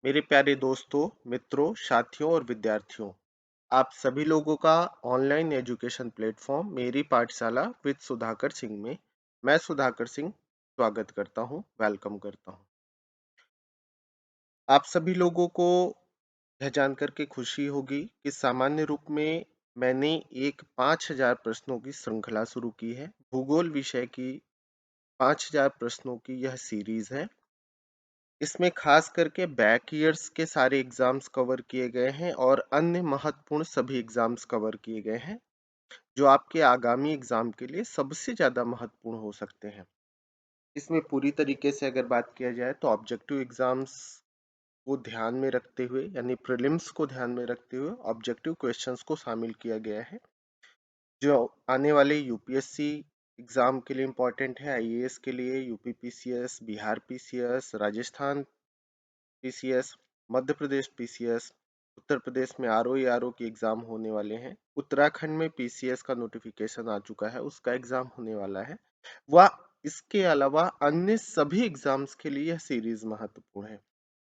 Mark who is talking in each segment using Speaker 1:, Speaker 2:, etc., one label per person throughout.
Speaker 1: मेरे प्यारे दोस्तों, मित्रों, साथियों और विद्यार्थियों, आप सभी लोगों का ऑनलाइन एजुकेशन प्लेटफॉर्म मेरी पाठशाला विद सुधाकर सिंह में मैं सुधाकर सिंह स्वागत करता हूं, वेलकम करता हूं। आप सभी लोगों को यह जानकर के खुशी होगी कि सामान्य रूप में मैंने एक 5000 प्रश्नों की श्रृंखला शुरू की है। भूगोल विषय की 5000 प्रश्नों की यह सीरीज है। इसमें खास करके बैक ईयर्स के सारे एग्जाम्स कवर किए गए हैं और अन्य महत्वपूर्ण सभी एग्जाम्स कवर किए गए हैं जो आपके आगामी एग्जाम के लिए सबसे ज्यादा महत्वपूर्ण हो सकते हैं। इसमें पूरी तरीके से अगर बात किया जाए तो ऑब्जेक्टिव एग्जाम्स को ध्यान में रखते हुए यानी प्रीलिम्स को ध्यान में रखते हुए ऑब्जेक्टिव क्वेश्चंस को शामिल किया गया है जो आने वाले यूपीएससी एग्जाम के लिए इम्पोर्टेंट है, आईएएस के लिए, UP PCS, Bihar PCS, Rajasthan PCS, Madhya Pradesh PCS, Uttar Pradesh में आरओ की एग्जाम होने वाले हैं, उत्तराखंड में पीसीएस का नोटिफिकेशन आ चुका है, उसका एग्जाम होने वाला है। वह इसके अलावा अन्य सभी एग्जाम्स के लिए यह सीरीज महत्वपूर्ण है।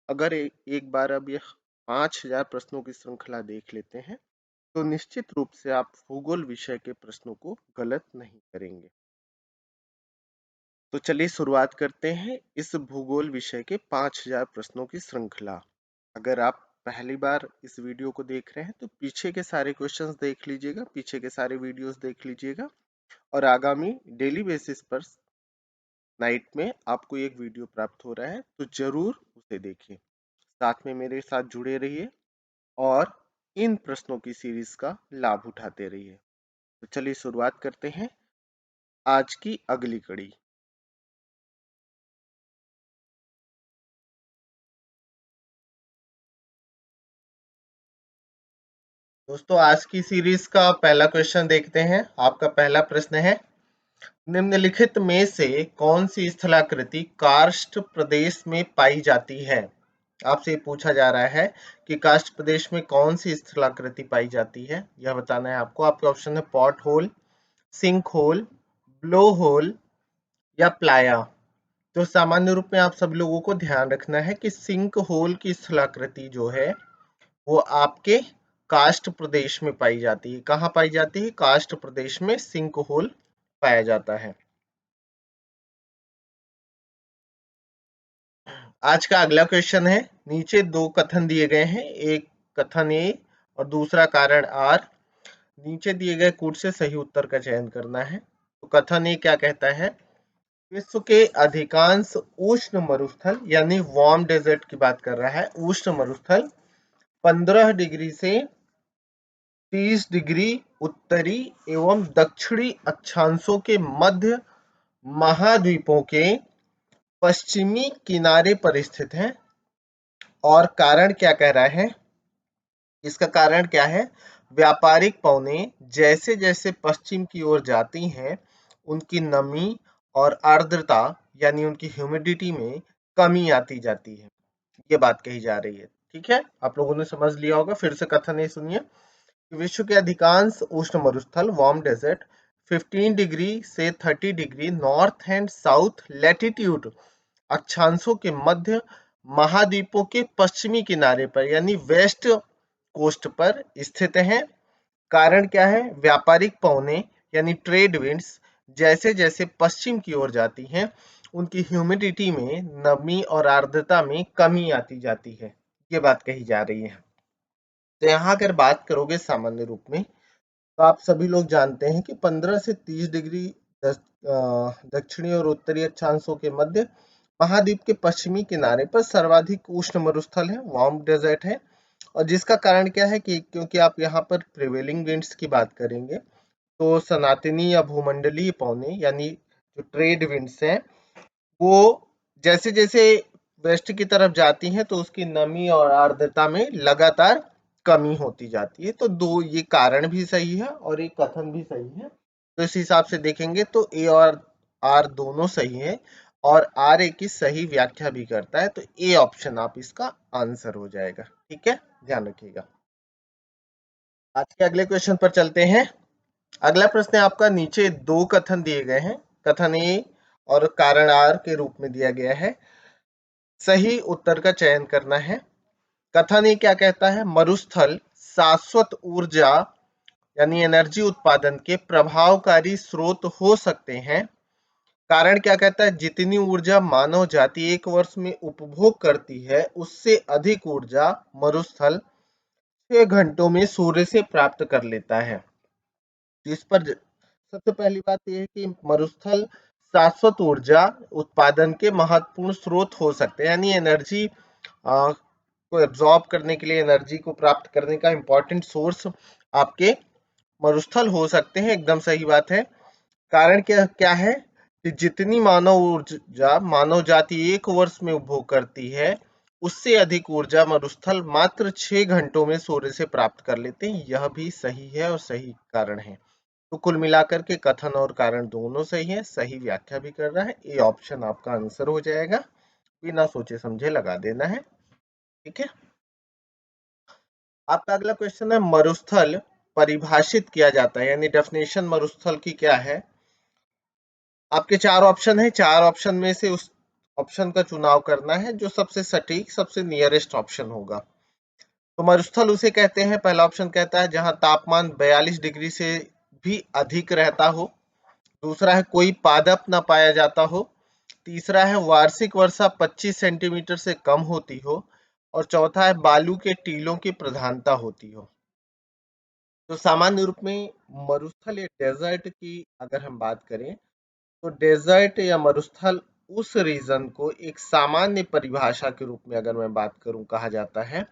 Speaker 1: अगर एक बार अब यह 5000 प्रश्नों की श्रृंखला देख लेते हैं तो निश्चित रूप से आप भूगोल विषय के प्रश्नों को गलत नहीं करेंगे। तो चलिए शुरुआत करते हैं इस भूगोल विषय के 5000 प्रश्नों की श्रृंखला। अगर आप पहली बार इस वीडियो को देख रहे हैं तो पीछे के सारे क्वेश्चंस देख लीजिएगा, पीछे के सारे वीडियोस देख लीजिएगा और आगामी डेली बेसिस पर नाइट में आपको एक वीडियो प्राप्त हो रहा है तो जरूर उसे देखिए, साथ में मेरे साथ जुड़े रहिए और इन प्रश्नों की सीरीज का लाभ उठाते रहिए। तो चलिए शुरुआत करते हैं आज की अगली कड़ी। दोस्तों आज की सीरीज का पहला क्वेश्चन देखते हैं। आपका पहला प्रश्न है, निम्नलिखित में से कौन सी स्थलाकृति कार्स्ट प्रदेश में पाई जाती है। आपसे पूछा जा रहा है कि कार्स्ट प्रदेश में कौन सी स्थलाकृति पाई जाती है, यह बताना है आपको। आपके ऑप्शन है pot hole, sink hole, blow hole या प्लाया। तो सामान्य रूप में आप सब लोगों को ध्यान रखना है कि सिंक होल की स्थलाकृति जो है वो आपके कास्ट प्रदेश में पाई जाती है। कहाँ पाई जाती है? कास्ट प्रदेश में सिंक होल पाया जाता है। आज का अगला क्वेश्चन है, नीचे दो कथन दिए गए हैं, एक कथन ए और दूसरा कारण आर। नीचे दिए गए कूट से सही उत्तर का चयन करना है। तो कथन ए क्या कहता है, विश्व के अधिकांश उष्ण मरुस्थल यानी वार्म डेजर्ट की बात कर रहा है, उष्ण मरुस्थल 15 डिग्री से 30 डिग्री उत्तरी एवं दक्षिणी अक्षांशों के मध्य महाद्वीपों के पश्चिमी किनारे पर स्थित है। और कारण क्या कह रहा है, इसका कारण क्या है, व्यापारिक पौने जैसे जैसे पश्चिम की ओर जाती हैं उनकी नमी और आर्द्रता यानी उनकी ह्यूमिडिटी में कमी आती जाती है, ये बात कही जा रही है। ठीक है, आप लोगों ने समझ लिया होगा। फिर से कथन ये सुनिए, विश्व के अधिकांश उष्ण मरुस्थल वार्म डेजर्ट 15 डिग्री से 30 degree north and south latitude अक्षांशों के मध्य महाद्वीपों के पश्चिमी किनारे पर यानी वेस्ट कोस्ट पर स्थित हैं। कारण क्या है, व्यापारिक पवने यानी ट्रेड विंड्स जैसे जैसे पश्चिम की ओर जाती हैं उनकी ह्यूमिडिटी में नमी और आर्द्रता में कमी आती जाती है, ये बात कही जा रही है। तो यहाँ अगर बात करोगे सामान्य रूप में तो आप सभी लोग जानते हैं कि 15 से 30 डिग्री दक्षिणी और उत्तरी अक्षांशों के मध्य महाद्वीप के पश्चिमी किनारे पर सर्वाधिक उष्ण मरुस्थल है, वार्म डेजर्ट है। और जिसका कारण क्या है कि क्योंकि आप यहाँ पर प्रिवेलिंग विंड्स की बात करेंगे तो सनातनी या भूमंडलीय पौने यानी जो ट्रेड विंड्स हैं वो जैसे जैसे वेस्ट की तरफ जाती हैं तो उसकी नमी और आर्द्रता में लगातार कमी होती जाती है। तो दो ये कारण भी सही है और एक कथन भी सही है। तो इस हिसाब से देखेंगे तो ए और आर दोनों सही है और आर ए की सही व्याख्या भी करता है। तो ए ऑप्शन आप इसका आंसर हो जाएगा। ठीक है, ध्यान रखिएगा। आज के अगले क्वेश्चन पर चलते हैं। अगला प्रश्न आपका, नीचे दो कथन दिए गए हैं, कथन ए और कारण आर के रूप में दिया गया है। सही उत्तर का चयन करना है। कथन ये क्या कहता है, मरुस्थल शाश्वत ऊर्जा यानी एनर्जी उत्पादन के प्रभावकारी स्रोत हो सकते हैं। कारण क्या कहता है, जितनी ऊर्जा मानव जाति एक वर्ष में उपभोग करती है उससे अधिक ऊर्जा मरुस्थल 6 घंटों में सूर्य से प्राप्त कर लेता है। इस पर सबसे पहली बात यह है कि मरुस्थल शाश्वत ऊर्जा उत्पादन के महत्वपूर्ण स्रोत हो सकते हैं, यानी एनर्जी को एब्जॉर्ब करने के लिए, एनर्जी को प्राप्त करने का इंपॉर्टेंट सोर्स आपके मरुस्थल हो सकते हैं। एकदम सही बात है। कारण क्या क्या है कि जितनी मानव ऊर्जा मानव जाति एक वर्ष में उपभोग करती है उससे अधिक ऊर्जा मरुस्थल मात्र 6 घंटों में सूर्य से प्राप्त कर लेते हैं। यह भी सही है और सही कारण है। तो कुल मिलाकर के कथन और कारण दोनों सही है, सही व्याख्या भी कर रहा है। ये ऑप्शन आपका आंसर हो जाएगा, बिना सोचे समझे लगा देना है। ठीक है। आपका अगला क्वेश्चन है, मरुस्थल परिभाषित किया जाता है, यानी डेफिनेशन मरुस्थल की क्या है। आपके 4 ऑप्शन है, 4 ऑप्शन में से उस ऑप्शन का चुनाव करना है जो सबसे सटीक, सबसे नियरेस्ट ऑप्शन होगा। तो मरुस्थल उसे कहते हैं, पहला ऑप्शन कहता है जहां तापमान 42 डिग्री से भी अधिक रहता हो। दूसरा है कोई पादप न पाया जाता हो। तीसरा है वार्षिक वर्षा 25 सेंटीमीटर से कम होती हो। और चौथा है बालू के टीलों की प्रधानता होती हो। तो सामान्य रूप में मरुस्थल या डेजर्ट की अगर हम बात करें तो डेजर्ट या मरुस्थल उस रीजन को एक सामान्य परिभाषा के रूप में अगर मैं बात करूं कहा जाता है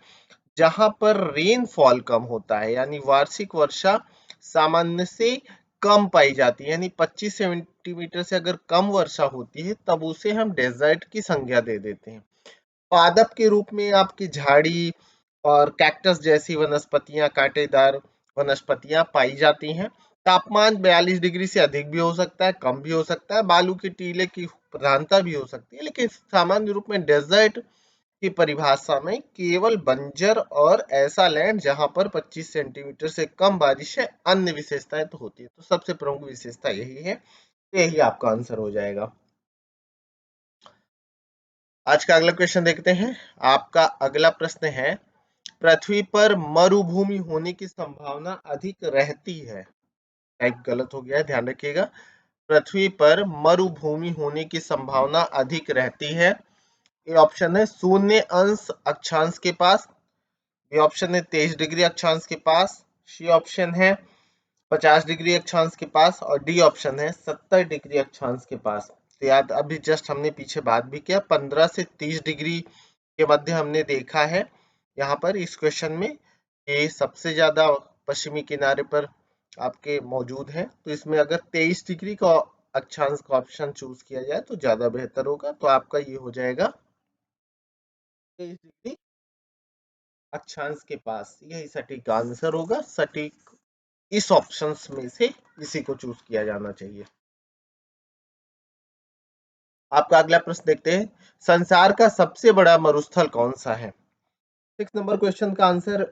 Speaker 1: जहां पर रेनफॉल कम होता है, यानी वार्षिक वर्षा सामान्य से कम पाई जाती है, यानी 25 सेंटीमीटर से अगर कम वर्षा होती है तब उसे हम डेजर्ट की संज्ञा दे देते हैं। पादप के रूप में आपकी झाड़ी और कैक्टस जैसी वनस्पतियां, कांटेदार वनस्पतियां पाई जाती हैं। तापमान 42 डिग्री से अधिक भी हो सकता है, कम भी हो सकता है, बालू के टीले की प्रधानता भी हो सकती है, लेकिन सामान्य रूप में डेजर्ट की परिभाषा में केवल बंजर और ऐसा लैंड जहां पर 25 सेंटीमीटर से कम बारिश है, अन्य विशेषताएं तो होती है। तो सबसे प्रमुख विशेषता यही है, तो यही आपका आंसर हो जाएगा। आज का अगला क्वेश्चन देखते हैं। आपका अगला प्रश्न है, पृथ्वी पर मरुभूमि होने की संभावना अधिक रहती है। टाइप गलत हो गया है, ध्यान रखिएगा। पृथ्वी पर मरुभूमि होने की संभावना अधिक रहती है। ये ऑप्शन है 0 अक्षांश के पास, बी ऑप्शन है 23 डिग्री अक्षांश के पास, सी ऑप्शन है 50 डिग्री अक्षांश के पास और डी ऑप्शन है 70 डिग्री अक्षांश के पास। तो याद अभी जस्ट हमने पीछे बात भी किया, 15 से 30 डिग्री के मध्य हमने देखा है यहाँ पर इस क्वेश्चन में ये सबसे ज्यादा पश्चिमी किनारे पर आपके मौजूद है। तो इसमें अगर 23 डिग्री का अक्षांश का ऑप्शन चूज किया जाए तो ज्यादा बेहतर होगा। तो आपका ये हो जाएगा 23 डिग्री अक्षांश के पास, यही सटीक आंसर होगा। सटीक इस ऑप्शंस में से इसी को चूज किया जाना चाहिए। आपका अगला प्रश्न देखते हैं, संसार का सबसे बड़ा मरुस्थल कौन सा है। 6 नंबर क्वेश्चन का आंसर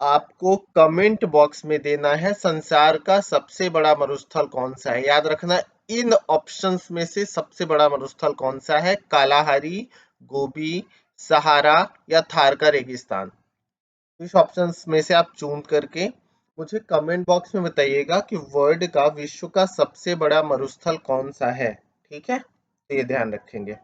Speaker 1: आपको कमेंट बॉक्स में देना है। संसार का सबसे बड़ा मरुस्थल कौन सा है, याद रखना इन ऑप्शंस में से सबसे बड़ा मरुस्थल कौन सा है, कालाहारी, गोबी, सहारा या थार का रेगिस्तान। इस ऑप्शंस में से आप चूज करके मुझे कमेंट बॉक्स में बताइएगा कि वर्ल्ड का विश्व का सबसे बड़ा मरुस्थल कौन सा है। ठीक है, तो ये ध्यान रखेंगे।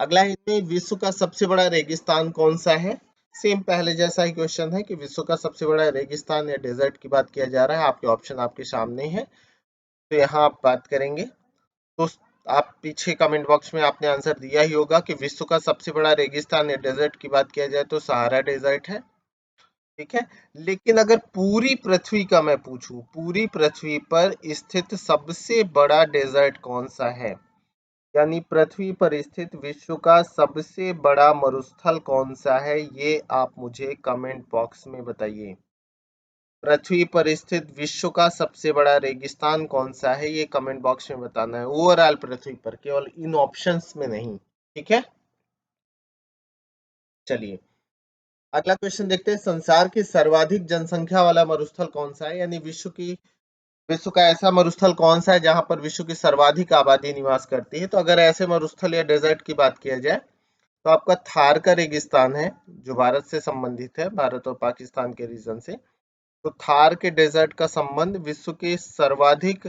Speaker 1: अगला है इनमें विश्व का सबसे बड़ा रेगिस्तान कौन सा है। सेम पहले जैसा ही क्वेश्चन है कि विश्व का सबसे बड़ा रेगिस्तान या डेजर्ट की बात किया जा रहा है। आपके ऑप्शन आपके सामने है, तो यहाँ आप बात करेंगे। तो आप पीछे कमेंट बॉक्स में आपने आंसर दिया ही होगा कि विश्व का सबसे बड़ा रेगिस्तान या डेजर्ट की बात किया जाए तो सहारा डेजर्ट है। ठीक है, लेकिन अगर पूरी पृथ्वी का मैं पूछूं, पूरी पृथ्वी पर स्थित सबसे बड़ा डेजर्ट कौन सा है, यानी पृथ्वी पर स्थित विश्व का सबसे बड़ा मरुस्थल कौन सा है, ये आप मुझे कमेंट बॉक्स में बताइए। पृथ्वी पर स्थित विश्व का सबसे बड़ा रेगिस्तान कौन सा है, ये कमेंट बॉक्स में बताना है। ओवरऑल पृथ्वी पर, केवल इन ऑप्शंस में नहीं। ठीक है, चलिए अगला क्वेश्चन देखते हैं, संसार की सर्वाधिक जनसंख्या वाला मरुस्थल कौन सा है, यानी विश्व का ऐसा मरुस्थल कौन सा है जहां पर विश्व की सर्वाधिक आबादी निवास करती है। तो अगर ऐसे मरुस्थल या डेजर्ट की बात किया जाए तो आपका थार का रेगिस्तान है, जो भारत से संबंधित है, भारत और पाकिस्तान के रीजन से। तो थार के डेजर्ट का संबंध विश्व के सर्वाधिक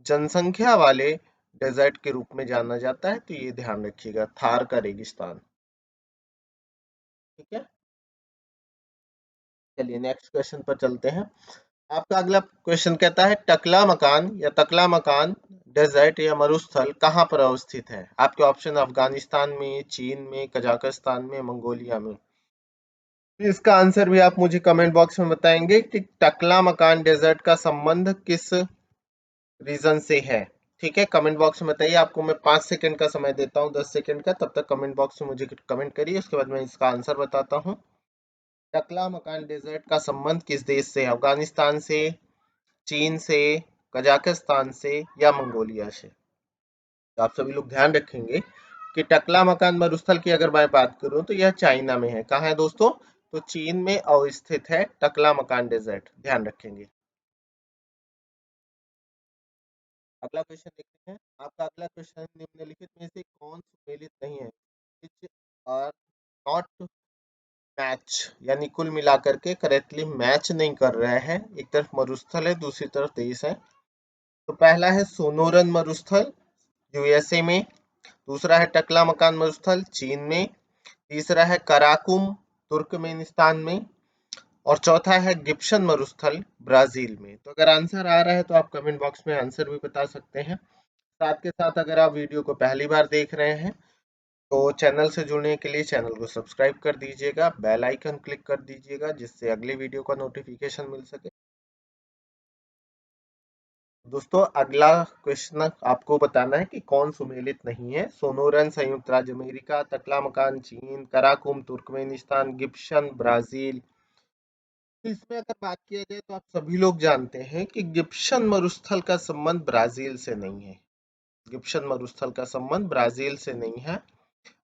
Speaker 1: जनसंख्या वाले डेजर्ट के रूप में जाना जाता है, तो ये ध्यान रखिएगा, थार का रेगिस्तान। ठीक है, चलिए नेक्स्ट क्वेश्चन पर चलते हैं। आपका अगला क्वेश्चन कहता है, टकला मकान या तकला मकान डेजर्ट या मरुस्थल कहाँ पर अवस्थित है। आपके ऑप्शन अफगानिस्तान में, चीन में, कजाकिस्तान में, मंगोलिया में। इसका आंसर भी आप मुझे कमेंट बॉक्स में बताएंगे कि टकला मकान डेजर्ट का संबंध किस रीजन से है। ठीक है, कमेंट बॉक्स में बताइए। आपको मैं 5 सेकंड का समय देता हूँ, 10 सेकंड का, तब तक कमेंट बॉक्स में मुझे कमेंट करिए, उसके बाद मैं इसका आंसर बताता हूँ। टकला मकान डेजर्ट का संबंध किस देश से है, अफगानिस्तान से, चीन से, कजाकिस्तान से या मंगोलिया से। तो आप सभी लोग ध्यान रखेंगे कि टकला मकान मरुस्थल की अगर मैं बात करूं तो यह चाइना में है। कहाँ है दोस्तों, तो चीन में अवस्थित है टकला मकान डेजर्ट, ध्यान रखेंगे। अगला क्वेश्चन देखते हैं। आपका अगला क्वेश्चन, निम्नलिखित में से कौन सुमेलित नहीं है, विच आर नॉट मैच, यानी कुल मिलाकर के करेक्टली मैच नहीं कर रहे हैं। एक तरफ मरुस्थल है, दूसरी तरफ देश है। तो पहला है सोनोरन मरुस्थल, यूएसए में। दूसरा है टकला मकान मरुस्थल, चीन में। तीसरा है कराकुम, तुर्कमेनिस्तान में। और चौथा है गिब्सन मरुस्थल, ब्राजील में। तो अगर आंसर आ रहा है तो आप कमेंट बॉक्स में आंसर भी बता सकते हैं। साथ के साथ अगर आप वीडियो को पहली बार देख रहे हैं तो चैनल से जुड़ने के लिए चैनल को सब्सक्राइब कर दीजिएगा, बेल आइकन क्लिक कर दीजिएगा, जिससे अगले वीडियो का नोटिफिकेशन मिल सके। दोस्तों अगला क्वेश्चन आपको बताना है कि कौन सुमेलित नहीं है। सोनोरन संयुक्त राज्य अमेरिका, तकलामकान चीन, कराकुम तुर्कमेनिस्तान, गिब्सन ब्राजील। तो इसमें अगर बात किया जाए तो आप सभी लोग जानते हैं कि गिब्सन मरुस्थल का संबंध ब्राजील से नहीं है। गिब्सन मरुस्थल का संबंध ब्राजील से नहीं है।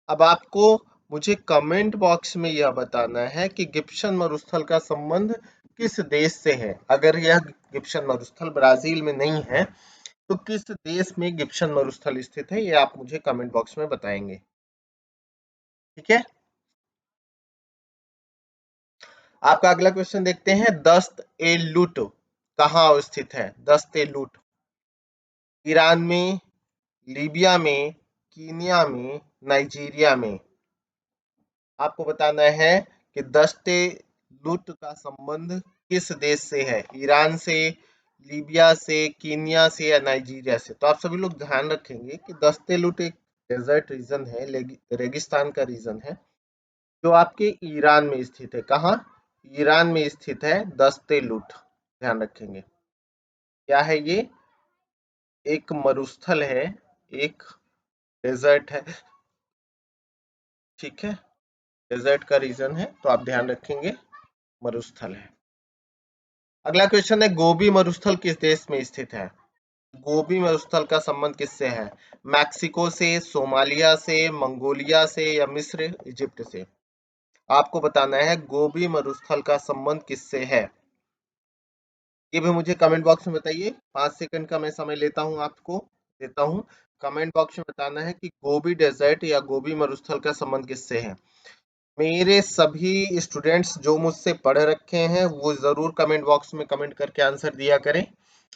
Speaker 1: अब आपको मुझे कमेंट बॉक्स में यह बताना है कि गिब्सन मरुस्थल का संबंध किस देश से है। अगर यह गिब्सन मरुस्थल ब्राजील में नहीं है तो किस देश में गिब्सन मरुस्थल स्थित है, ये आप मुझे कमेंट बॉक्स में बताएंगे। ठीक है, आपका अगला क्वेश्चन देखते हैं, दस्त ए लूट कहाँ अवस्थित है। दस्त ए लूट ईरान में, लीबिया में, कीनिया में, नाइजीरिया में। आपको बताना है कि दस्ते लूट का संबंध किस देश से है, ईरान से, लीबिया से, कीनिया से या नाइजीरिया से। तो आप सभी लोग ध्यान रखेंगे कि दस्ते लूट एक डेजर्ट रीजन है, रेगिस्तान का रीजन है, जो आपके ईरान में स्थित है। कहाँ, ईरान में स्थित है दस्ते लूट, ध्यान रखेंगे। क्या है ये, एक मरुस्थल है, एक डेजर्ट है। ठीक है, डेजर्ट का रीजन है, तो आप ध्यान रखेंगे मरुस्थल है। अगला क्वेश्चन है, गोबी मरुस्थल किस देश में स्थित है। गोबी मरुस्थल का संबंध किससे है, मैक्सिको से, सोमालिया से, मंगोलिया से या मिस्र इजिप्ट से। आपको बताना है गोबी मरुस्थल का संबंध किससे है, ये भी मुझे कमेंट बॉक्स में बताइए। 5 सेकंड का मैं समय लेता हूँ, आपको देता हूँ। कमेंट बॉक्स में बताना है कि गोबी डेजर्ट या गोबी मरुस्थल का संबंध किससे है। मेरे सभी स्टूडेंट्स जो मुझसे पढ़ रखे हैं वो जरूर कमेंट बॉक्स में कमेंट करके आंसर दिया करें।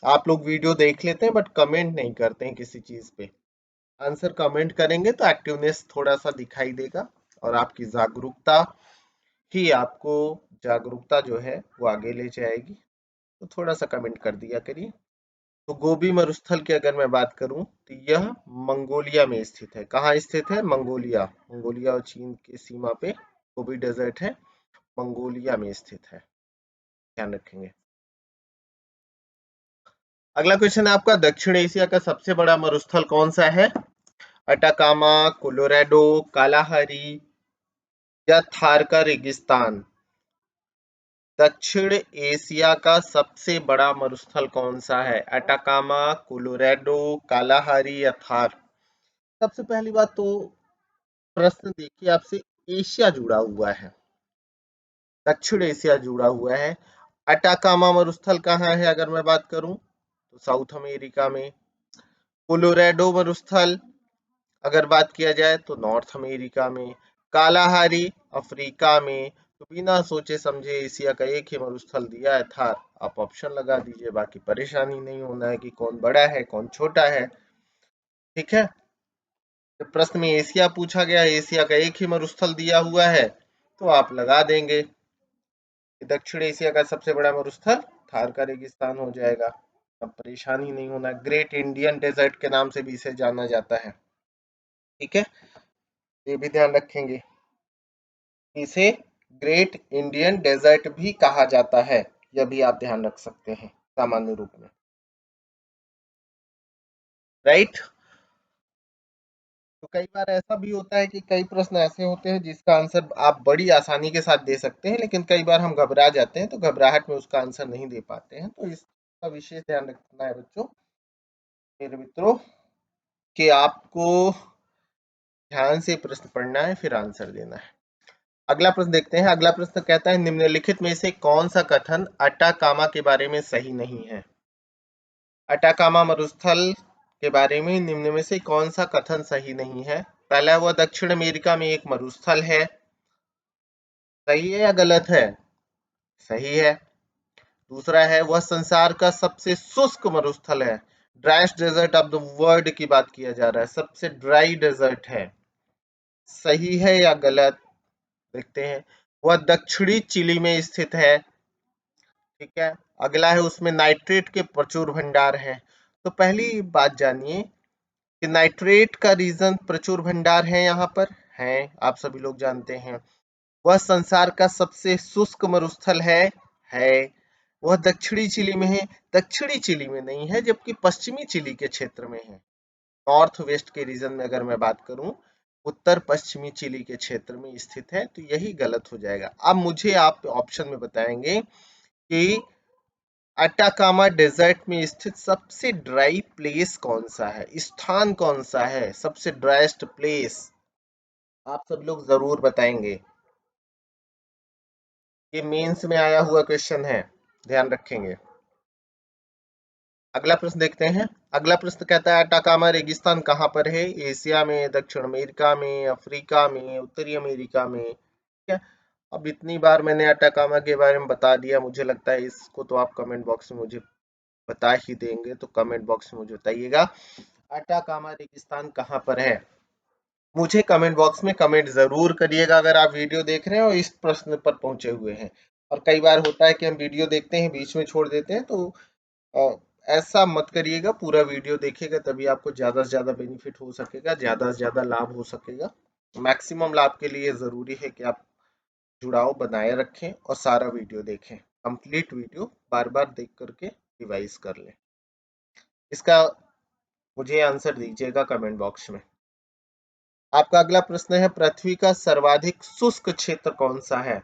Speaker 1: आप लोग वीडियो देख लेते हैं बट कमेंट नहीं करते हैं किसी चीज पे। आंसर कमेंट करेंगे तो एक्टिवनेस थोड़ा सा दिखाई देगा, और आपकी जागरूकता ही आपको, जागरूकता जो है वो आगे ले जाएगी। तो थोड़ा सा कमेंट कर दिया करिए। तो गोबी मरुस्थल की अगर मैं बात करूं तो यह मंगोलिया में स्थित है। कहाँ स्थित है, मंगोलिया, मंगोलिया और चीन की सीमा पे गोबी डेजर्ट है, मंगोलिया में स्थित है, ध्यान रखेंगे। अगला क्वेश्चन है आपका, दक्षिण एशिया का सबसे बड़ा मरुस्थल कौन सा है। अटाकामा, कोलोराडो, कालाहारी या थार का रेगिस्तान। दक्षिण एशिया का सबसे बड़ा मरुस्थल कौन सा है, अटाकामा, कोलोराडो, कालाहारी या थार। सबसे पहली बात तो प्रश्न देखिए आपसे, एशिया जुड़ा हुआ है, दक्षिण एशिया जुड़ा हुआ है। अटाकामा मरुस्थल कहाँ है अगर मैं बात करूं तो साउथ अमेरिका में। कोलोराडो मरुस्थल अगर बात किया जाए तो नॉर्थ अमेरिका में। कालाहारी अफ्रीका में। तो बिना सोचे समझे एशिया का एक ही मरुस्थल दिया है थार, आप ऑप्शन लगा दीजिए, बाकी परेशानी नहीं होना है कि कौन बड़ा है कौन छोटा है। ठीक है, तो प्रश्न में एशिया पूछा गया, एशिया का एक ही मरुस्थल दिया हुआ है तो आप लगा देंगे कि दक्षिण एशिया का सबसे बड़ा मरुस्थल थार का रेगिस्तान हो जाएगा। अब परेशानी नहीं होना। ग्रेट इंडियन डेजर्ट के नाम से भी इसे जाना जाता है। ठीक है, ये भी ध्यान रखेंगे, इसे ग्रेट इंडियन डेजर्ट भी कहा जाता है, यह भी आप ध्यान रख सकते हैं सामान्य रूप में। राइट। तो कई बार ऐसा भी होता है कि कई प्रश्न ऐसे होते हैं जिसका आंसर आप बड़ी आसानी के साथ दे सकते हैं, लेकिन कई बार हम घबरा जाते हैं तो घबराहट में उसका आंसर नहीं दे पाते हैं, तो इसका विशेष ध्यान रखना है बच्चों, मेरे मित्रों, कि आपको ध्यान से प्रश्न पढ़ना है फिर आंसर देना है। अगला प्रश्न देखते हैं। अगला प्रश्न कहता है निम्नलिखित में से कौन सा कथन अटाकामा के बारे में सही नहीं है। अटाकामा मरुस्थल के बारे में निम्न में से कौन सा कथन सही नहीं है। पहला, वह दक्षिण अमेरिका में एक मरुस्थल है, सही है या गलत है? सही है। दूसरा है, वह संसार का सबसे शुष्क मरुस्थल है, driest desert of the world की बात किया जा रहा है, सबसे ड्राई डेजर्ट है, सही है या गलत? देखते हैं। वह दक्षिणी चिली में स्थित है। ठीक है। अगला है, उसमें नाइट्रेट के प्रचुर भंडार हैं। तो पहली बात जानिए कि नाइट्रेट का रीजन प्रचुर भंडार है यहाँ पर है, आप सभी लोग जानते हैं। वह संसार का सबसे शुष्क मरुस्थल है। वह दक्षिणी चिली में है, दक्षिणी चिली में नहीं है, जबकि पश्चिमी चिली के क्षेत्र में है। नॉर्थ वेस्ट के रीजन में अगर मैं बात करूं, उत्तर पश्चिमी चिली के क्षेत्र में स्थित है, तो यही गलत हो जाएगा। अब मुझे आप ऑप्शन में बताएंगे कि अटाकामा डेजर्ट में स्थित सबसे ड्राई प्लेस कौन सा है, स्थान कौन सा है, सबसे ड्राइस्ट प्लेस, आप सब लोग जरूर बताएंगे। ये मेंस में आया हुआ क्वेश्चन है, ध्यान रखेंगे। अगला प्रश्न देखते हैं। अगला प्रश्न कहता है अटाकामा रेगिस्तान कहाँ पर है, एशिया में, दक्षिण अमेरिका में, अफ्रीका में, उत्तरी अमेरिका में? ठीक है। अब इतनी बार मैंने अटाकामा के बारे में बता दिया, मुझे लगता है इसको तो आप कमेंट बॉक्स में मुझे बता ही देंगे, तो कमेंट बॉक्स में मुझे बताइएगा अटाकामा रेगिस्तान कहाँ पर है। मुझे कमेंट बॉक्स में कमेंट जरूर करिएगा अगर आप वीडियो देख रहे हैं और इस प्रश्न पर पहुंचे हुए हैं। और कई बार होता है कि हम वीडियो देखते हैं बीच में छोड़ देते हैं, तो अ, ऐसा मत करिएगा, पूरा वीडियो देखिएगा, तभी आपको ज्यादा से ज्यादा बेनिफिट हो सकेगा, ज्यादा से ज्यादा लाभ हो सकेगा। मैक्सिमम लाभ के लिए जरूरी है कि आप जुड़ाव बनाए रखें और सारा वीडियो देखें, कंप्लीट वीडियो बार बार देख करके रिवाइज कर लें। इसका मुझे आंसर दीजिएगा कमेंट बॉक्स में। आपका अगला प्रश्न है, पृथ्वी का सर्वाधिक शुष्क क्षेत्र कौन सा है?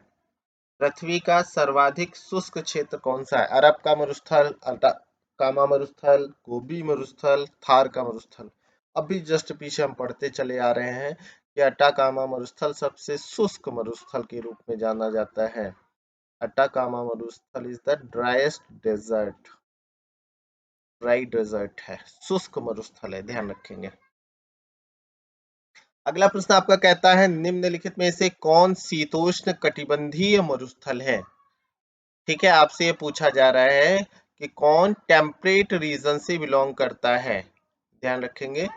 Speaker 1: पृथ्वी का सर्वाधिक शुष्क क्षेत्र कौन सा है? अरब का मरुस्थल, अटाकामा मरुस्थल, गोबी मरुस्थल, थार का मरुस्थल? अभी जस्ट पीछे हम पढ़ते चले आ रहे हैं कि अटाकामा मरुस्थल सबसे शुष्क मरुस्थल के रूप में जाना जाता है। अटाकामा मरुस्थल is the driest desert, dry desert है, शुष्क मरुस्थल है, ध्यान रखेंगे। अगला प्रश्न आपका कहता है निम्नलिखित में से कौन शीतोष्ण कटिबंधीय मरुस्थल है? ठीक है, आपसे ये पूछा जा रहा है कि कौन टेम्परेट रीजन से बिलोंग करता है। ध्यान रखेंगे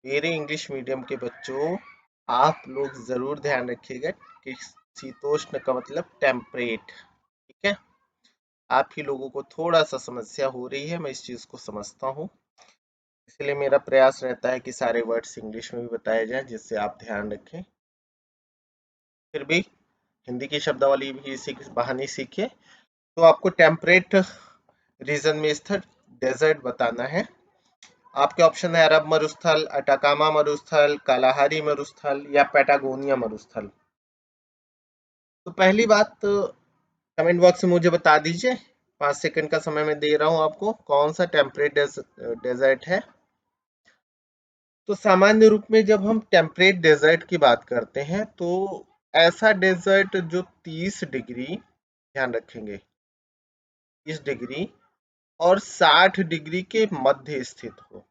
Speaker 1: मेरे इंग्लिश मीडियम के बच्चों, आप लोग जरूर ध्यान रखिएगा कि शीतोष्ण का मतलब टेम्परेट। ठीक है, आप ही लोगों को थोड़ा सा समस्या हो रही है, मैं इस चीज को समझता हूँ, इसलिए मेरा प्रयास रहता है कि सारे वर्ड्स इंग्लिश में भी बताए जाएं जिससे आप ध्यान रखें। फिर भी हिंदी की शब्दावली भी बहाने सीखे। तो आपको टेम्परेट रीजन में स्थित डेजर्ट बताना है। आपके ऑप्शन है अरब मरुस्थल, अटाकामा मरुस्थल, कालाहारी मरुस्थल या पैटागोनिया मरुस्थल। तो पहली बात, कमेंट बॉक्स में मुझे बता दीजिए, 5 सेकंड का समय मैं दे रहा हूं आपको, कौन सा टेम्परेट डेजर्ट है। तो सामान्य रूप में जब हम टेम्परेट डेजर्ट की बात करते हैं तो ऐसा डेजर्ट जो 30 डिग्री, ध्यान रखेंगे 30 डिग्री और 60 डिग्री के मध्य स्थित हो।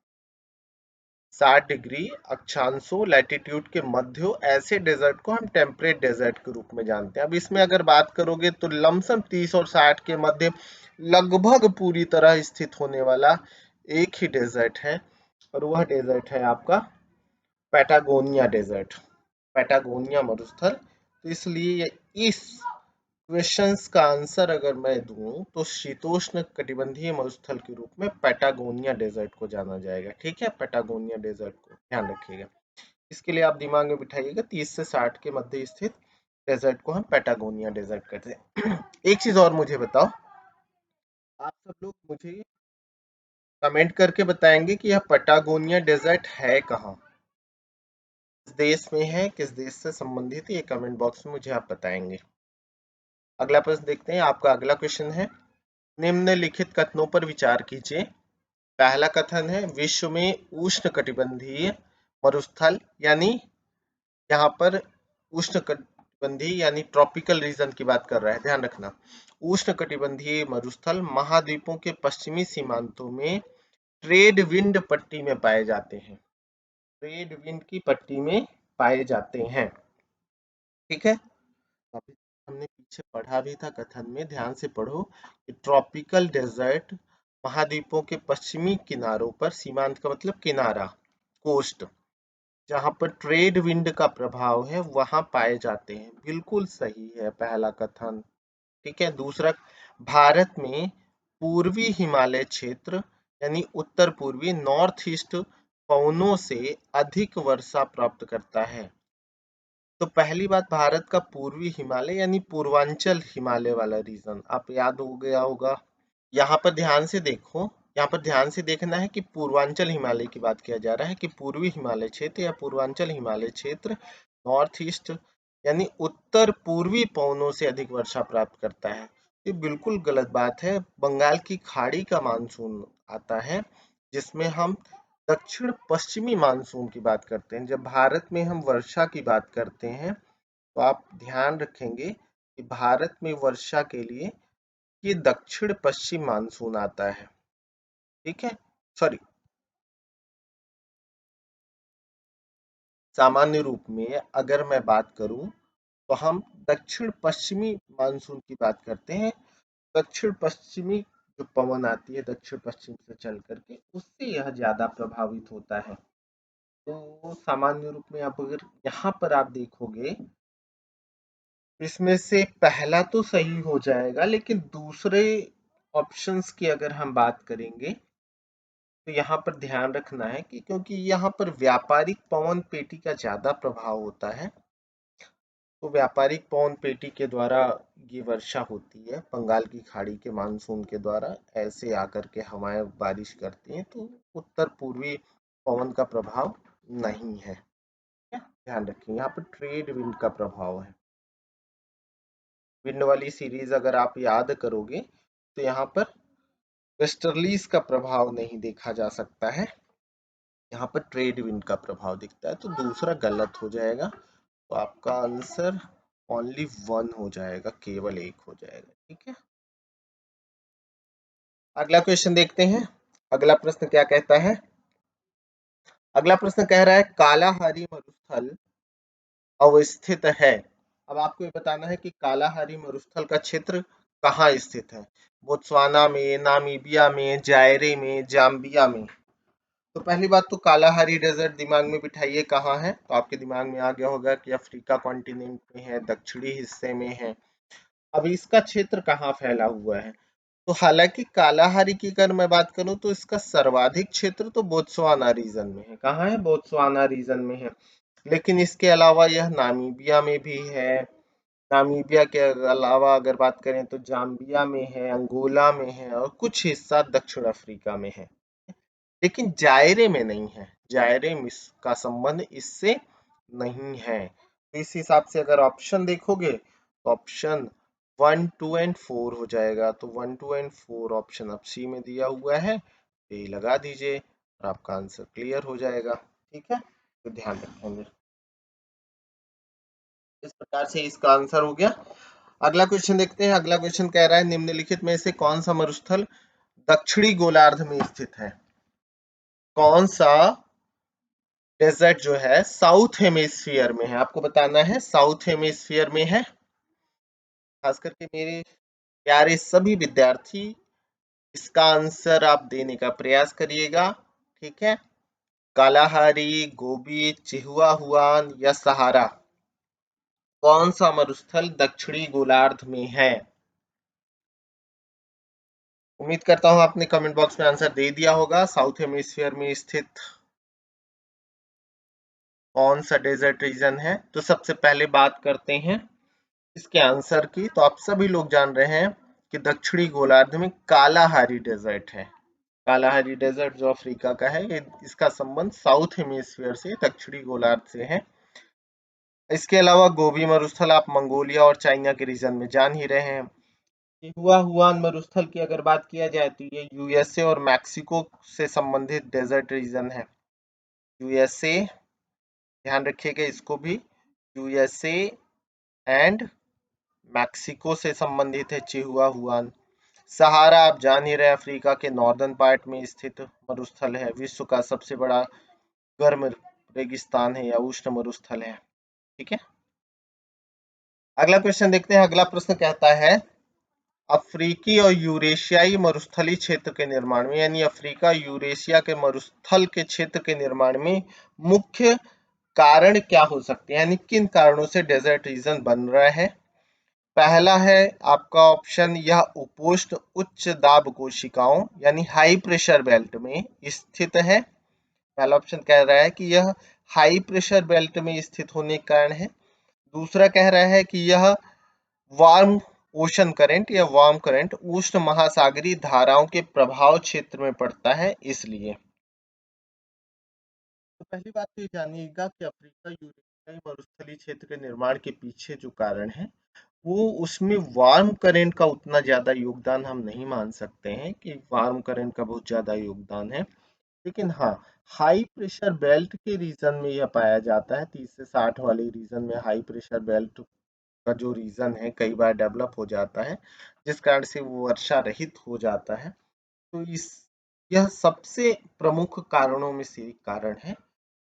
Speaker 1: 60 डिग्री अक्षांशों लैटिट्यूड के मध्य हो, ऐसे डेजर्ट को हम टेम्परेट डेजर्ट के रूप में जानते हैं। अब इसमें अगर बात करोगे तो लमसम 30 और 60 के मध्य लगभग पूरी तरह स्थित होने वाला एक ही डेजर्ट है, और वह डेजर्ट है आपका पैटागोनिया डेजर्ट, पैटागोनिया मरुस्थल। तो इसलिए इस क्वेश्चंस का आंसर अगर मैं दूं तो शीतोष्ण कटिबंधीय मरुस्थल के रूप में पैटागोनिया डेजर्ट को जाना जाएगा। ठीक है, पैटागोनिया डेजर्ट को ध्यान रखिएगा। इसके लिए आप दिमाग में बिठाइएगा 30 से 60 के मध्य स्थित डेजर्ट को हम पैटागोनिया डेजर्ट कहते हैं। एक चीज और मुझे बताओ, आप सब लोग मुझे कमेंट करके बताएंगे कि यह पैटागोनिया डेजर्ट है कहाँ, किस देश में है, किस देश से संबंधित है, ये कमेंट बॉक्स में मुझे आप बताएंगे। अगला प्रश्न देखते हैं। आपका अगला क्वेश्चन है, निम्नलिखित कथनों पर विचार कीजिए। पहला कथन है विश्व में उष्ण कटिबंधीय मरुस्थल, यानी यहाँ पर उष्ण कटिबंधीय यानी ट्रॉपिकल रीजन की बात कर रहा है, ध्यान रखना। उष्ण कटिबंधीय मरुस्थल महाद्वीपों के पश्चिमी सीमांतों में ट्रेड विंड पट्टी में पाए जाते हैं, ट्रेड विंड की पट्टी में पाए जाते हैं। ठीक है, अभी हमने पीछे पढ़ा भी था कथन में, ध्यान से पढ़ो कि ट्रॉपिकल डेजर्ट महाद्वीपों के पश्चिमी किनारों पर, सीमांत का मतलब किनारा, कोस्ट, जहां पर ट्रेड विंड का प्रभाव है वहां पाए जाते हैं। बिल्कुल सही है पहला कथन। ठीक है, दूसरा, भारत में पूर्वी हिमालय क्षेत्र यानी उत्तर पूर्वी नॉर्थ ईस्ट पवनों से अधिक वर्षा प्राप्त करता है। तो पहली बात, भारत का पूर्वी हिमालय यानी पूर्वांचल हिमालय वाला रीजन आप याद हो गया होगा। यहाँ पर ध्यान से देखो, यहाँ पर ध्यान से देखना है कि पूर्वांचल हिमालय की बात किया जा रहा है कि पूर्वी हिमालय क्षेत्र या पूर्वांचल हिमालय क्षेत्र नॉर्थ ईस्ट यानी उत्तर पूर्वी पवनों से अधिक वर्षा प्राप्त करता है। ये बिल्कुल गलत बात है। बंगाल की खाड़ी का मानसून आता है जिसमें हम दक्षिण पश्चिमी मानसून की बात करते हैं। जब भारत में हम वर्षा की बात करते हैं तो आप ध्यान रखेंगे कि भारत में वर्षा के लिए ये दक्षिण पश्चिम मानसून आता है। ठीक है, सॉरी, सामान्य रूप में अगर मैं बात करूं तो हम दक्षिण पश्चिमी मानसून की बात करते हैं। दक्षिण पश्चिमी जो पवन आती है दक्षिण पश्चिम से चल करके, उससे यह ज्यादा प्रभावित होता है। तो सामान्य रूप में आप अगर यहाँ पर आप देखोगे, इसमें से पहला तो सही हो जाएगा, लेकिन दूसरे ऑप्शंस की अगर हम बात करेंगे तो यहाँ पर ध्यान रखना है कि क्योंकि यहाँ पर व्यापारिक पवन पेटी का ज्यादा प्रभाव होता है, तो व्यापारिक पवन पेटी के द्वारा ये वर्षा होती है, बंगाल की खाड़ी के मानसून के द्वारा ऐसे आकर के हवाएं बारिश करती हैं, तो उत्तर पूर्वी पवन का प्रभाव नहीं है। ध्यान रखिए, यहाँ पर ट्रेड विंड का प्रभाव है। विंड वाली सीरीज अगर आप याद करोगे तो यहाँ पर वेस्टर्लीज का प्रभाव नहीं देखा जा सकता है, यहाँ पर ट्रेड विंड का प्रभाव दिखता है। तो दूसरा गलत हो जाएगा, तो आपका आंसर ओनली वन हो जाएगा, केवल एक हो जाएगा। ठीक है, अगला क्वेश्चन देखते हैं। अगला प्रश्न क्या कहता है? अगला प्रश्न कह रहा है कालाहारी मरुस्थल अवस्थित है। अब आपको ये बताना है कि कालाहारी मरुस्थल का क्षेत्र कहाँ स्थित है। बोत्सवाना में, नामीबिया में, जायरे में, जाम्बिया में। तो पहली बात तो कालाहारी डेजर्ट दिमाग में बिठाइए कहाँ है, तो आपके दिमाग में आ गया होगा कि अफ्रीका कॉन्टिनेंट में है, दक्षिणी हिस्से में है। अब इसका क्षेत्र कहाँ फैला हुआ है, तो हालांकि कालाहारी की अगर मैं बात करूं तो इसका सर्वाधिक क्षेत्र तो बोत्सवाना रीजन में है। कहाँ है? बोत्सवाना रीजन में है। लेकिन इसके अलावा यह नामीबिया में भी है। नामीबिया के अलावा अगर बात करें तो जाम्बिया में है, अंगोला में है, और कुछ हिस्सा दक्षिण अफ्रीका में है, लेकिन जायरे में नहीं है। जायरे में इसका संबंध इससे नहीं है। तो इस हिसाब से अगर ऑप्शन देखोगे तो ऑप्शन 1, 2 एंड 4 हो जाएगा। तो 1, 2 एंड 4 ऑप्शन अब सी में दिया हुआ है, यही लगा दीजिए और आपका आंसर क्लियर हो जाएगा। ठीक है, तो ध्यान रखेंगे। इस प्रकार से इसका आंसर हो गया। अगला क्वेश्चन देखते हैं। अगला क्वेश्चन कह रहा है निम्नलिखित में से कौन सा मरुस्थल दक्षिणी गोलार्ध में स्थित है? कौन सा डेजर्ट जो है साउथ हेमिस्फीयर में है? आपको बताना है साउथ हेमिस्फीयर में है। खास करके मेरे प्यारे सभी विद्यार्थी इसका आंसर आप देने का प्रयास करिएगा, ठीक है? कालाहारी, गोबी, चिहुआ हुआन या सहारा, कौन सा मरुस्थल दक्षिणी गोलार्ध में है? उम्मीद करता हूं आपने कमेंट बॉक्स में आंसर दे दिया होगा। साउथ हेमिस्फीयर में स्थित कौन सा डेजर्ट रीजन है? तो सबसे पहले बात करते हैं इसके आंसर की। तो आप सभी लोग जान रहे हैं कि दक्षिणी गोलार्ध में कालाहारी डेजर्ट है। कालाहारी डेजर्ट जो अफ्रीका का है, ये इसका संबंध साउथ हेमिस्फीयर से, दक्षिणी गोलार्ध से है। इसके अलावा गोबी मरुस्थल आप मंगोलिया और चाइना के रीजन में जान ही रहे हैं। चिहुआ हुआन मरुस्थल की अगर बात किया जाए तो ये यूएसए और मैक्सिको से संबंधित डेजर्ट रीजन है। यूएसए, ध्यान रखिएगा इसको भी, यूएसए एंड मैक्सिको से संबंधित है चिहुआ हुआन। सहारा आप जान ही रहे अफ्रीका के नॉर्दर्न पार्ट में स्थित मरुस्थल है, विश्व का सबसे बड़ा गर्म रेगिस्तान है या उष्ण मरुस्थल है, ठीक है। अगला क्वेश्चन देखते हैं। अगला प्रश्न कहता है अफ्रीकी और यूरेशियाई मरुस्थलीय क्षेत्र के निर्माण में, यानी अफ्रीका यूरेशिया के मरुस्थल के क्षेत्र के निर्माण में मुख्य कारण क्या हो सकते हैं, यानी किन कारणों से डेजर्ट रीजन बन रहा है? पहला है आपका ऑप्शन, यह उपोष्ण उच्च दाब कोशिकाओं यानी हाई प्रेशर बेल्ट में स्थित है। पहला ऑप्शन कह रहा है कि यह हाई प्रेशर बेल्ट में स्थित होने के कारण है। दूसरा कह रहा है कि यह वार्म ओशन करंट या वार्म करंट उष्ण महासागरीय धाराओं के प्रभाव क्षेत्र में पड़ता है इसलिए। तो पहली बात तो ये जानिएगा कि अफ्रीका यूरेशियाई मरुस्थलीय क्षेत्र के निर्माण के पीछे जो कारण है वो उसमें वार्म करंट का उतना ज्यादा योगदान हम नहीं मान सकते हैं कि वार्म करंट का बहुत ज्यादा योगदान है। लेकिन हाँ, हाई प्रेशर बेल्ट के रीजन में यह पाया जाता है। 30 से 60 वाले रीजन में हाई प्रेशर बेल्ट का जो रीजन है कई बार डेवलप हो जाता है, जिस कारण से वो वर्षा रहित हो जाता है। तो इस यह सबसे प्रमुख कारणों में से एक कारण है।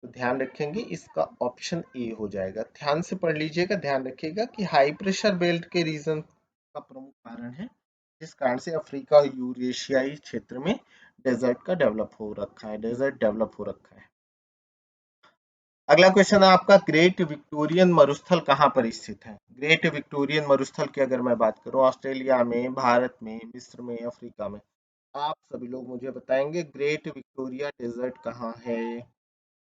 Speaker 1: तो ध्यान रखेंगे इसका ऑप्शन ए हो जाएगा। ध्यान से पढ़ लीजिएगा, ध्यान रखिएगा कि हाई प्रेशर बेल्ट के रीजन का प्रमुख कारण है जिस कारण से अफ्रीका और यूरेशियाई क्षेत्र में डेजर्ट का डेवलप हो रखा है, डेजर्ट डेवलप हो रखा है। अगला क्वेश्चन है आपका, ग्रेट विक्टोरियन मरुस्थल कहाँ पर स्थित है? ग्रेट विक्टोरियन मरुस्थल की अगर मैं बात करूं, ऑस्ट्रेलिया में, भारत में, मिस्र में, अफ्रीका में, आप सभी लोग मुझे बताएंगे ग्रेट विक्टोरिया डेजर्ट कहाँ है।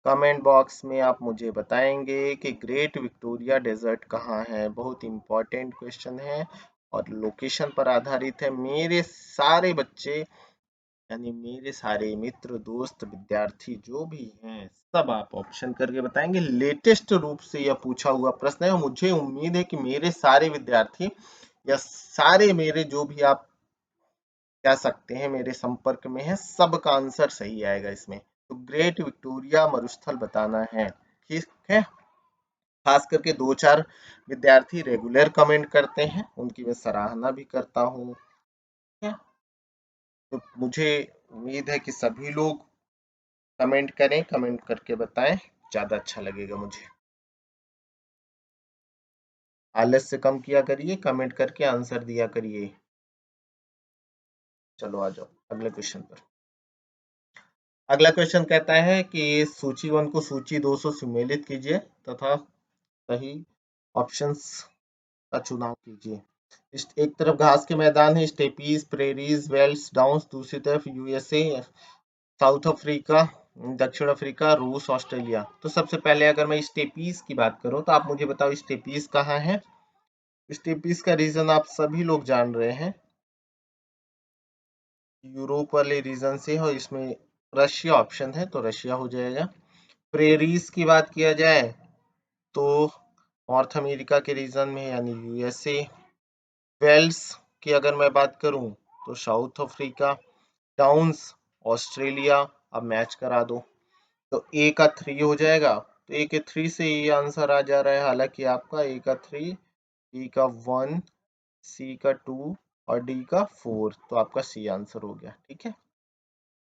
Speaker 1: कमेंट बॉक्स में आप मुझे बताएंगे कि ग्रेट विक्टोरिया डेजर्ट कहाँ है। बहुत इंपॉर्टेंट क्वेश्चन है और लोकेशन पर आधारित है। मेरे सारे बच्चे यानी मेरे सारे मित्र, दोस्त, विद्यार्थी जो भी हैं, सब आप ऑप्शन करके बताएंगे। लेटेस्ट रूप से यह पूछा हुआ प्रश्न है और मुझे उम्मीद है कि मेरे सारे विद्यार्थी या सारे मेरे जो भी आप कह सकते हैं मेरे संपर्क में है, सबका आंसर सही आएगा इसमें। तो ग्रेट विक्टोरिया मरुस्थल बताना है, ठीक है। खास करके 2-4 विद्यार्थी रेगुलर कमेंट करते हैं, उनकी मैं सराहना भी करता हूँ, ठीक है। तो मुझे उम्मीद है कि सभी लोग कमेंट करें, कमेंट करके बताएं, ज्यादा अच्छा लगेगा मुझे। आलस से कम किया करिए, कमेंट करके आंसर दिया करिए। चलो आ जाओ अगले क्वेश्चन पर। अगला क्वेश्चन कहता है कि सूची 1 को सूची 2 से सुमेलित कीजिए तथा सही ऑप्शंस का चुनाव कीजिए। एक तरफ घास के मैदान है, स्टेपीज, प्रेरीज, वेल्स, डाउन्स, दूसरी तरफ यूएसए, साउथ अफ्रीका, दक्षिण अफ्रीका, रूस, ऑस्ट्रेलिया। तो सबसे पहले अगर मैं स्टेपीज की बात करूं तो आप मुझे बताओ स्टेपीज कहाँ है। स्टेपीज का रीजन आप सभी लोग जान रहे हैं, यूरोप वाले रीजन से हो, इसमें रशिया ऑप्शन है तो रशिया हो जाएगा। प्रेरीज की बात किया जाए तो नॉर्थ अमेरिका के रीजन में यानी यूएसए। वेल्स की अगर मैं बात करूं तो साउथ अफ्रीका। Downs Australia. अब मैच करा दो तो ए का 3 हो जाएगा तो ए के 3 से ये आंसर आ जा रहा है, हालांकि आपका ए का 3, बी का 1, सी का 2 और डी का 4, तो आपका सी आंसर हो गया। ठीक है,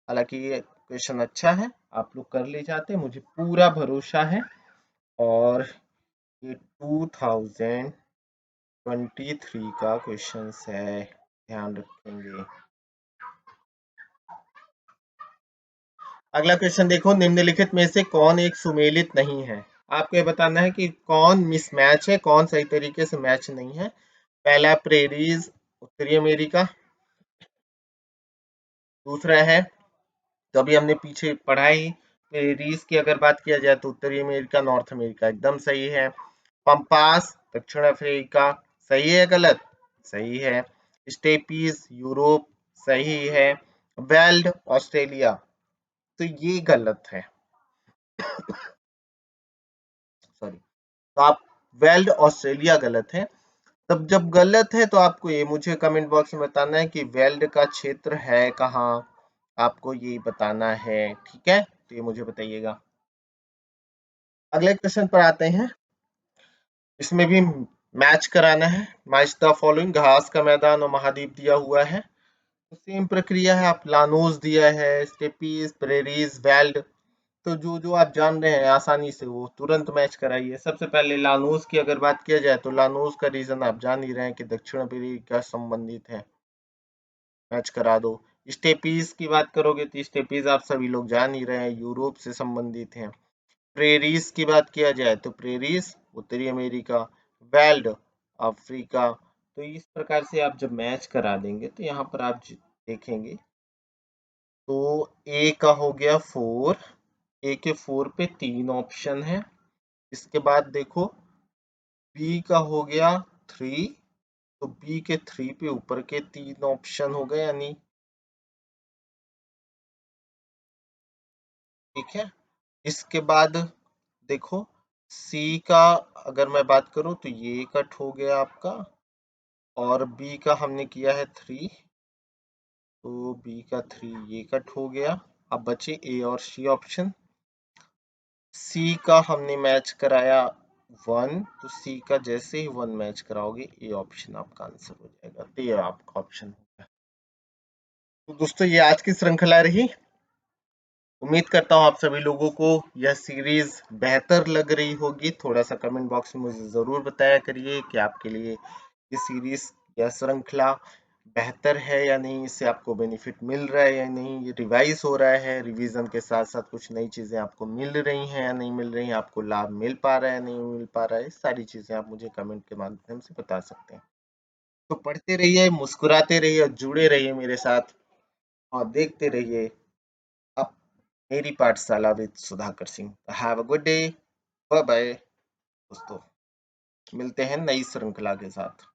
Speaker 1: हालांकि ये क्वेश्चन अच्छा है, आप लोग कर ले जाते, मुझे पूरा भरोसा है। और ये 2023 का क्वेश्चन है, ध्यान रखेंगे। अगला क्वेश्चन देखो, निम्नलिखित में से कौन एक सुमेलित नहीं है। आपको ये बताना है कि कौन मिसमैच है, कौन सही तरीके से मैच नहीं है। पहला प्रेरीज, उत्तरी अमेरिका। दूसरा है, तो अभी हमने पीछे पढ़ा ही, प्रेरीज की अगर बात किया जाए तो उत्तरी अमेरिका, नॉर्थ अमेरिका एकदम सही है। पंपास, दक्षिण अफ्रीका, सही है गलत? सही है। स्टेपीज, यूरोप, सही है। वेल्ड, ऑस्ट्रेलिया, तो ये गलत है, सॉरी। तो आप, वेल्ड ऑस्ट्रेलिया गलत है। तब जब गलत है तो आपको ये मुझे कमेंट बॉक्स में बताना है कि वेल्ड का क्षेत्र है कहाँ, आपको ये बताना है। ठीक है, तो ये मुझे बताइएगा। अगले क्वेश्चन पर आते हैं, इसमें भी मैच कराना है। मैच द फॉलोइंग, घास का मैदान और महाद्वीप दिया हुआ है, तो सेम प्रक्रिया है। आप लानोस दिया है, स्टेपीज, प्रेरीज, वेल्ड, तो जो जो आप जान रहे हैं आसानी से वो तुरंत मैच कराइए। सबसे पहले लानोस की अगर बात किया जाए तो लानोस का रीजन आप जान ही रहे हैं कि दक्षिण अफ्रीका संबंधित है, मैच करा दो। स्टेपीज की बात करोगे तो स्टेपीज आप सभी लोग जान ही रहे हैं, यूरोप से संबंधित हैं। प्रेरीज की बात किया जाए तो प्रेरीज उत्तरी अमेरिका, वेल्ड अफ्रीका। तो इस प्रकार से आप जब मैच करा देंगे तो यहाँ पर आप देखेंगे, तो ए का हो गया 4, ए के 4 पे 3 ऑप्शन है। इसके बाद देखो, बी का हो गया 3, तो बी के 3 पे ऊपर के 3 ऑप्शन हो गए, यानी ठीक है। इसके बाद देखो, सी का अगर मैं बात करूं तो ये कट हो गया आपका, और बी का हमने किया है 3, तो बी का 3 ये कट हो गया। अब बचे ए और सी ऑप्शन। सी का हमने मैच कराया 1, तो सी का जैसे ही 1 मैच कराओगे ए ऑप्शन आपका आंसर हो जाएगा, तो ये आपका ऑप्शन होगा। तो दोस्तों ये आज की श्रृंखला रही। उम्मीद करता हूँ आप सभी लोगों को यह सीरीज बेहतर लग रही होगी। थोड़ा सा कमेंट बॉक्स में मुझे ज़रूर बताया करिए कि आपके लिए ये सीरीज या श्रृंखला बेहतर है या नहीं, इससे आपको बेनिफिट मिल रहा है या नहीं, ये रिवाइज हो रहा है, रिवीजन के साथ साथ कुछ नई चीज़ें आपको मिल रही हैं या नहीं मिल रही हैं, आपको लाभ मिल पा रहा है नहीं मिल पा रहा है, सारी चीज़ें आप मुझे कमेंट के माध्यम से बता सकते हैं। तो पढ़ते रहिए, मुस्कुराते रहिए और जुड़े रहिए मेरे साथ, और देखते रहिए अब मेरी पाठशाला with Sudhakar Singh. Have a good day, bye bye दोस्तों, मिलते हैं नई श्रृंखला के साथ।